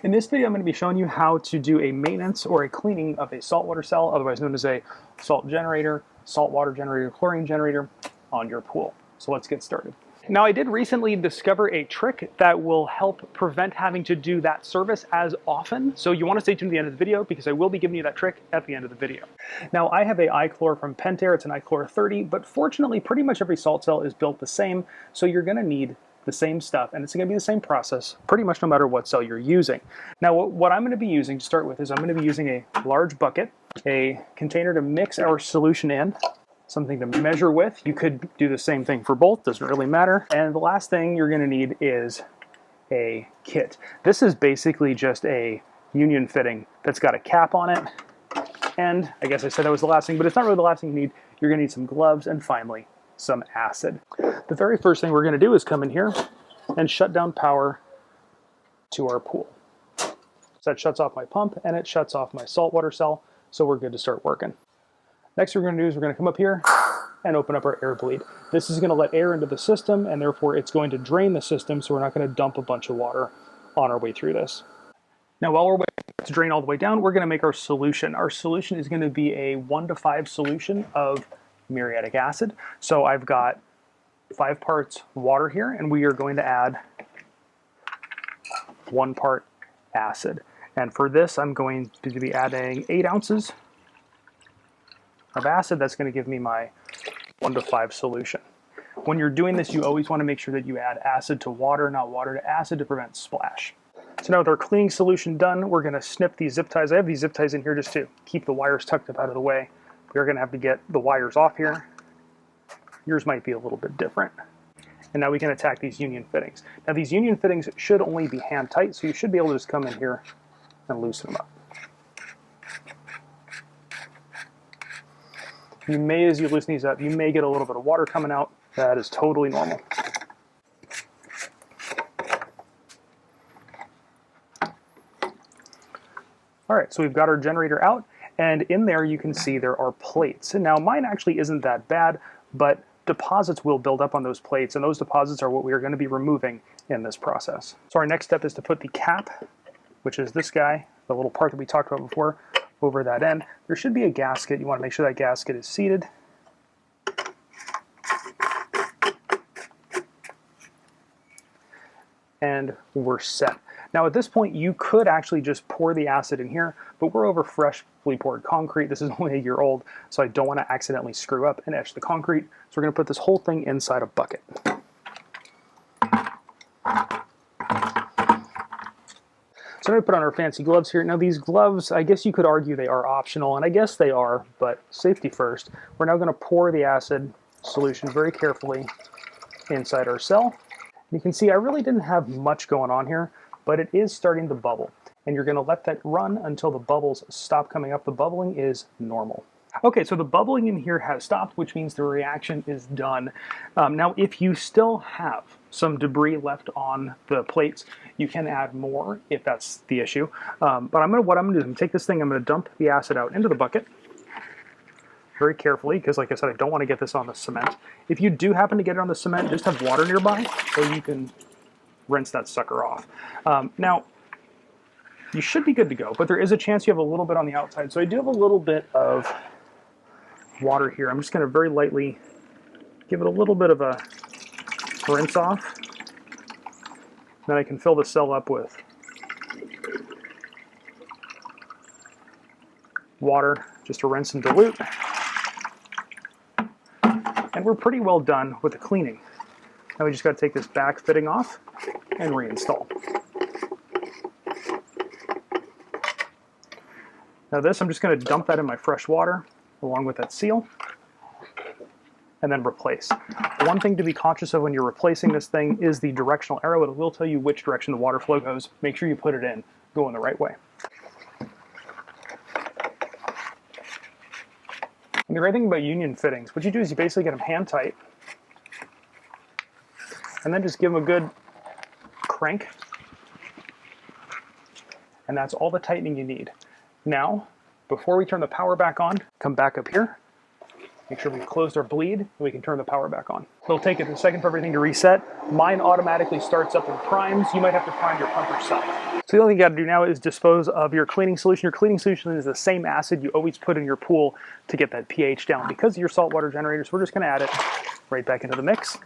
In this video, I'm going to be showing you how to do a maintenance or a cleaning of a saltwater cell, otherwise known as a salt generator, saltwater generator, chlorine generator on your pool. So let's get started. Now, I did recently discover a trick that will help prevent having to do that service as often. So you want to stay tuned to the end of the video because I will be giving you that trick at the end of the video. Now, I have a iChlor from Pentair. It's an iChlor 30, but fortunately, pretty much every salt cell is built the same. So you're going to need the same stuff, and it's going to be the same process pretty much no matter what cell you're using. Now, what I'm going to be using to start with is I'm going to be using a large bucket, a container to mix our solution in, something to measure with. You could do the same thing for both, doesn't really matter. And the last thing you're going to need is a kit. This is basically just a union fitting that's got a cap on it. And I guess I said that was the last thing, but it's not really the last thing you need. You're going to need some gloves and finally some acid. The very first thing we're going to do is come in here and shut down power to our pool. So that shuts off my pump and it shuts off my saltwater cell, so we're good to start working. Next thing we're going to do is we're going to come up here and open up our air bleed. This is going to let air into the system, and therefore it's going to drain the system, so we're not going to dump a bunch of water on our way through this. Now, while we're waiting to drain all the way down, we're going to make our solution. Our solution is going to be a 1 to 5 solution of muriatic acid. So I've got 5 parts water here, and we are going to add 1 part acid. And for this, I'm going to be adding 8 ounces of acid. That's going to give me my 1 to 5 solution. When you're doing this, you always want to make sure that you add acid to water, not water to acid, to prevent splash. So now with our cleaning solution done, we're going to snip these zip ties. I have these zip ties in here just to keep the wires tucked up out of the way. We're going to have to get the wires off here. Yours might be a little bit different. And now we can attack these union fittings. Now these union fittings should only be hand tight, so you should be able to just come in here and loosen them up. You may, as you loosen these up, you may get a little bit of water coming out. That is totally normal. All right, so we've got our generator out, and in there you can see there are plates. And now mine actually isn't that bad, but deposits will build up on those plates, and those deposits are what we are going to be removing in this process. So our next step is to put the cap, which is this guy, the little part that we talked about before, over that end. There should be a gasket. You want to make sure that gasket is seated. And we're set. Now at this point, you could actually just pour the acid in here, but we're over freshly poured concrete. This is only a year old, so I don't want to accidentally screw up and etch the concrete. So we're going to put this whole thing inside a bucket. So now we put on our fancy gloves here. Now these gloves, I guess you could argue they are optional, and I guess they are, but safety first. We're now going to pour the acid solution very carefully inside our cell. You can see I really didn't have much going on here, but it is starting to bubble. And you're going to let that run until the bubbles stop coming up. The bubbling is normal. Okay, so the bubbling in here has stopped, which means the reaction is done. Now, if you still have some debris left on the plates, you can add more if that's the issue. But what I'm going to do is I'm going to take this thing, I'm going to dump the acid out into the bucket very carefully, because like I said, I don't want to get this on the cement. If you do happen to get it on the cement, just have water nearby so you can rinse that sucker off. Now, you should be good to go, but there is a chance you have a little bit on the outside. So I do have a little bit of water here. I'm just going to very lightly give it a little bit of a rinse off. Then I can fill the cell up with water just to rinse and dilute. And we're pretty well done with the cleaning. Now we just got to take this back fitting off and reinstall. Now this, I'm just going to dump that in my fresh water along with that seal and then replace. One thing to be conscious of when you're replacing this thing is the directional arrow. It will tell you which direction the water flow goes. Make sure you put it in going the right way. And the great thing about union fittings, what you do is you basically get them hand tight and then just give them a good crank. And that's all the tightening you need. Now, before we turn the power back on, come back up here Make sure we've closed our bleed and we can turn the power back on. It'll take it a second for everything to reset. Mine automatically starts up and primes. You might have to prime your pump yourself. So the only thing you got to do now is dispose of your cleaning solution. Your cleaning solution is the same acid you always put in your pool to get that pH down because of your saltwater generator. So we're just going to add it right back into the mix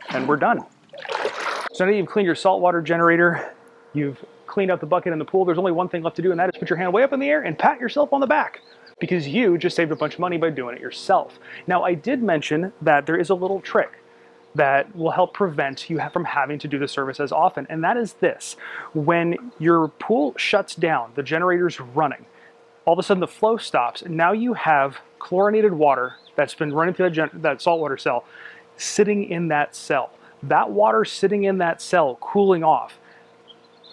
and we're done. So now you've cleaned your saltwater generator, you've cleaned out the bucket in the pool. There's only one thing left to do, and that is put your hand way up in the air and pat yourself on the back, because you just saved a bunch of money by doing it yourself. Now, I did mention that there is a little trick that will help prevent you from having to do the service as often, and that is this. When your pool shuts down, the generator's running, all of a sudden the flow stops, and now you have chlorinated water that's been running through that saltwater cell sitting in that cell. That water sitting in that cell cooling off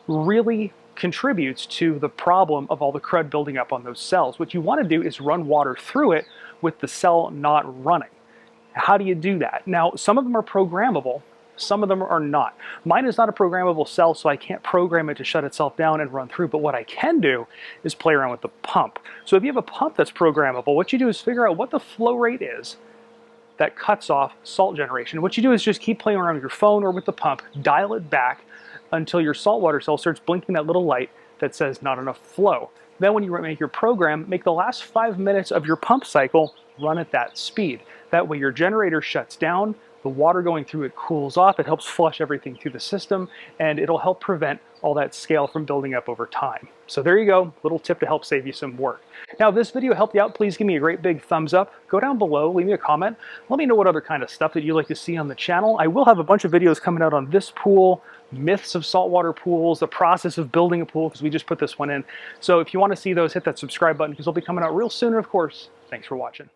really contributes to the problem of all the crud building up on those cells. What you want to do is run water through it with the cell not running. How do you do that? Now, some of them are programmable, some of them are not. Mine is not a programmable cell, so I can't program it to shut itself down and run through, but what I can do is play around with the pump. So if you have a pump that's programmable, what you do is figure out what the flow rate is that cuts off salt generation. What you do is just keep playing around with your phone or with the pump, dial it back until your saltwater cell starts blinking that little light that says not enough flow. Then when you make your program, make the last 5 minutes of your pump cycle run at that speed. That way your generator shuts down, the water going through it cools off, it helps flush everything through the system, and it'll help prevent all that scale from building up over time. So there you go, little tip to help save you some work. Now, if this video helped you out, please give me a great big thumbs up. Go down below, leave me a comment. Let me know what other kind of stuff that you'd like to see on the channel. I will have a bunch of videos coming out on this pool, myths of saltwater pools, the process of building a pool, because we just put this one in. So if you want to see those, hit that subscribe button because they'll be coming out real soon. And of course, thanks for watching.